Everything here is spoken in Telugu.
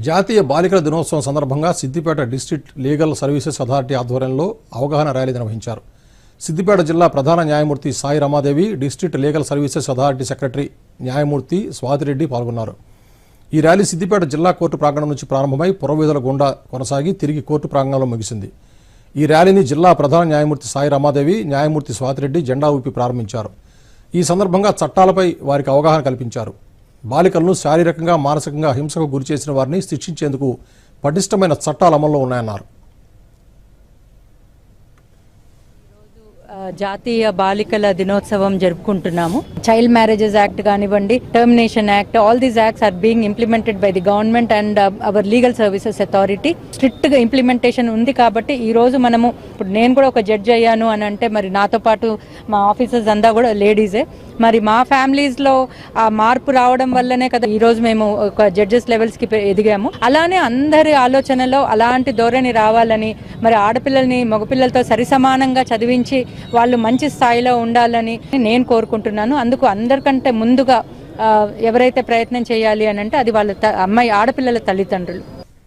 జాతీయ బాలికల దినోత్సవం సందర్భంగా Siddipet district legal services authority ఆధ్వర్యంలో అవగాహన ర్యాలీ నిర్వహించారు. సిద్దిపేట జిల్లా ప్రధాన న్యాయమూర్తి Sai Ramadevi, district legal services authority secretary న్యాయమూర్తి స్వాతిరెడ్డి పాల్గొన్నారు. ఈ ర్యాలీ సిద్దిపేట జిల్లా కోర్టు ప్రాంగణం నుంచి ప్రారంభమై పురవీధుల గుండా కొనసాగి తిరిగి కోర్టు ప్రాంగణంలో ముగిసింది. ఈ ర్యాలీని జిల్లా ప్రధాన న్యాయమూర్తి సాయి రమాదేవి, న్యాయమూర్తి స్వాతిరెడ్డి జెండా ఊపి ప్రారంభించారు. ఈ సందర్భంగా చట్టాలపై వారికి అవగాహన కల్పించారు. బాలికలను శారీరకంగా, మానసికంగా హింసకు గురిచేసిన వారిని శిక్షించేందుకు పటిష్టమైన చట్టాలు అమల్లో ఉన్నాయన్నారు. జాతీయ బాలికల దినోత్సవం జరుపుకుంటున్నాము. చైల్డ్ మ్యారేజెస్ యాక్ట్ కానివ్వండి, termination act, all these acts are being implemented by the government and our legal services authority. Strict గా ఇంప్లిమెంటేషన్ ఉంది కాబట్టి ఈ రోజు మనము, ఇప్పుడు నేను కూడా ఒక జడ్జి అయ్యాను అని అంటే మరి నాతో పాటు మా ఆఫీసర్స్ అంతా కూడా లేడీసే. మరి మా ఫ్యామిలీస్లో ఆ మార్పు రావడం వల్లనే కదా ఈరోజు మేము ఒక జడ్జెస్ లెవెల్స్కి ఎదిగాము. అలానే అందరి ఆలోచనలో అలాంటి ధోరణి రావాలని, మరి ఆడపిల్లల్ని మగపిల్లలతో సరిసమానంగా చదివించి వాళ్ళు మంచి స్థాయిలో ఉండాలని నేను కోరుకుంటున్నాను. అందుకు అందరికంటే ముందుగా ఎవరైతే ప్రయత్నం చేయాలి అని అంటే అది వాళ్ళ ఆడపిల్లల తల్లిదండ్రులు.